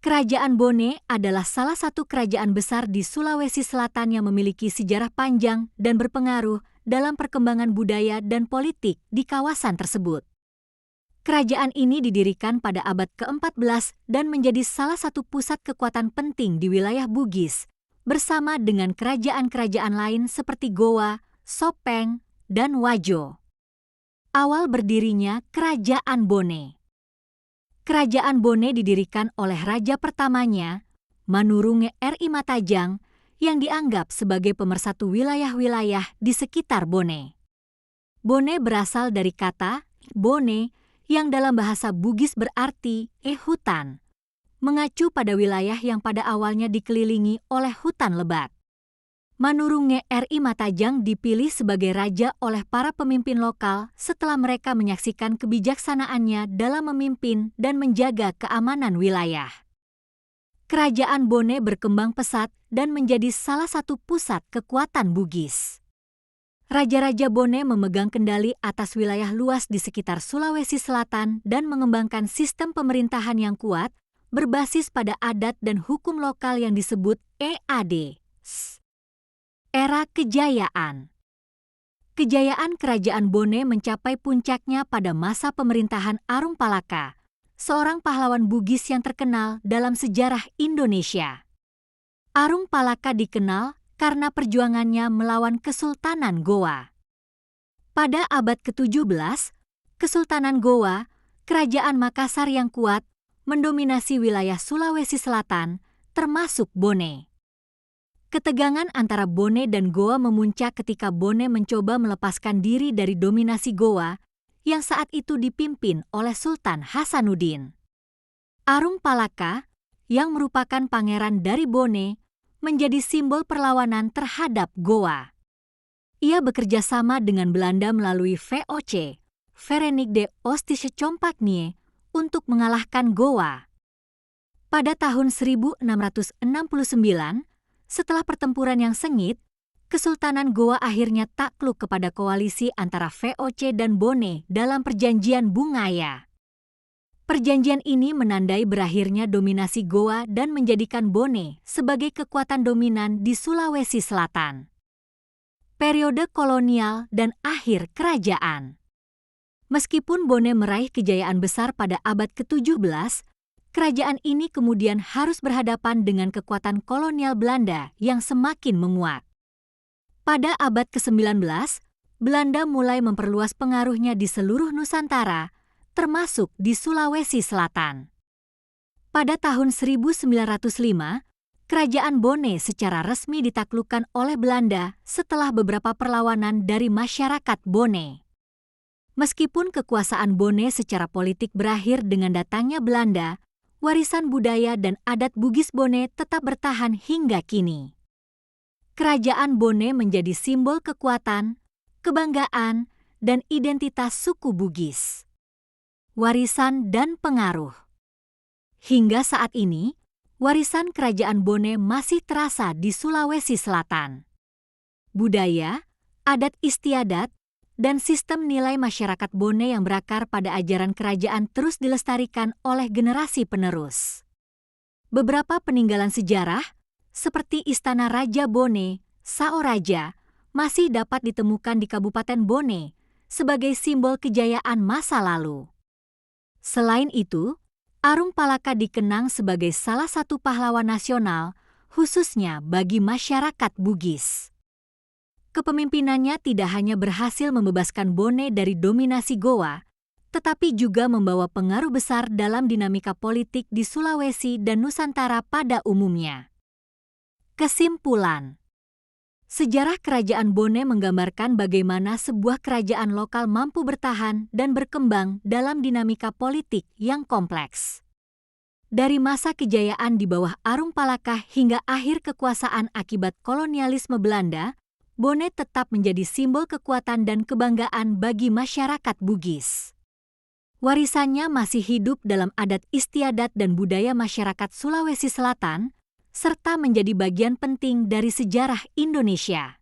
Kerajaan Bone adalah salah satu kerajaan besar di Sulawesi Selatan yang memiliki sejarah panjang dan berpengaruh dalam perkembangan budaya dan politik di kawasan tersebut. Kerajaan ini didirikan pada abad ke-14 dan menjadi salah satu pusat kekuatan penting di wilayah Bugis, bersama dengan kerajaan-kerajaan lain seperti Goa, Sopeng, dan Wajo. Awal berdirinya Kerajaan Bone. Kerajaan Bone didirikan oleh raja pertamanya, Manurunge R.I. Matajang, yang dianggap sebagai pemersatu wilayah-wilayah di sekitar Bone. Bone berasal dari kata Bone yang dalam bahasa Bugis berarti hutan, mengacu pada wilayah yang pada awalnya dikelilingi oleh hutan lebat. Manurunge R.I. Matajang dipilih sebagai raja oleh para pemimpin lokal setelah mereka menyaksikan kebijaksanaannya dalam memimpin dan menjaga keamanan wilayah. Kerajaan Bone berkembang pesat dan menjadi salah satu pusat kekuatan Bugis. Raja-raja Bone memegang kendali atas wilayah luas di sekitar Sulawesi Selatan dan mengembangkan sistem pemerintahan yang kuat berbasis pada adat dan hukum lokal yang disebut EAD. Era Kejayaan. Kejayaan Kerajaan Bone mencapai puncaknya pada masa pemerintahan Arung Palaka, seorang pahlawan Bugis yang terkenal dalam sejarah Indonesia. Arung Palaka dikenal karena perjuangannya melawan Kesultanan Goa. Pada abad ke-17, Kesultanan Goa, kerajaan Makassar yang kuat, mendominasi wilayah Sulawesi Selatan, termasuk Bone. Ketegangan antara Bone dan Goa memuncak ketika Bone mencoba melepaskan diri dari dominasi Goa yang saat itu dipimpin oleh Sultan Hasanuddin. Arung Palaka, yang merupakan pangeran dari Bone, menjadi simbol perlawanan terhadap Goa. Ia bekerja sama dengan Belanda melalui VOC, Verenigde Ostische Compagnie, untuk mengalahkan Goa. Pada tahun 1669, setelah pertempuran yang sengit, Kesultanan Goa akhirnya takluk kepada koalisi antara VOC dan Bone dalam Perjanjian Bungaya. Perjanjian ini menandai berakhirnya dominasi Goa dan menjadikan Bone sebagai kekuatan dominan di Sulawesi Selatan. Periode kolonial dan akhir kerajaan. Meskipun Bone meraih kejayaan besar pada abad ke-17, kerajaan ini kemudian harus berhadapan dengan kekuatan kolonial Belanda yang semakin menguat. Pada abad ke-19, Belanda mulai memperluas pengaruhnya di seluruh Nusantara, termasuk di Sulawesi Selatan. Pada tahun 1905, Kerajaan Bone secara resmi ditaklukkan oleh Belanda setelah beberapa perlawanan dari masyarakat Bone. Meskipun kekuasaan Bone secara politik berakhir dengan datangnya Belanda, warisan budaya dan adat Bugis Bone tetap bertahan hingga kini. Kerajaan Bone menjadi simbol kekuatan, kebanggaan, dan identitas suku Bugis. Warisan dan pengaruh. Hingga saat ini, warisan Kerajaan Bone masih terasa di Sulawesi Selatan. Budaya, adat istiadat, dan sistem nilai masyarakat Bone yang berakar pada ajaran kerajaan terus dilestarikan oleh generasi penerus. Beberapa peninggalan sejarah, seperti Istana Raja Bone, Saoraja, masih dapat ditemukan di Kabupaten Bone sebagai simbol kejayaan masa lalu. Selain itu, Arung Palaka dikenang sebagai salah satu pahlawan nasional, khususnya bagi masyarakat Bugis. Kepemimpinannya tidak hanya berhasil membebaskan Bone dari dominasi Goa, tetapi juga membawa pengaruh besar dalam dinamika politik di Sulawesi dan Nusantara pada umumnya. Kesimpulan. Sejarah Kerajaan Bone menggambarkan bagaimana sebuah kerajaan lokal mampu bertahan dan berkembang dalam dinamika politik yang kompleks. Dari masa kejayaan di bawah Arung Palaka hingga akhir kekuasaan akibat kolonialisme Belanda, Bone tetap menjadi simbol kekuatan dan kebanggaan bagi masyarakat Bugis. Warisannya masih hidup dalam adat istiadat dan budaya masyarakat Sulawesi Selatan, serta menjadi bagian penting dari sejarah Indonesia.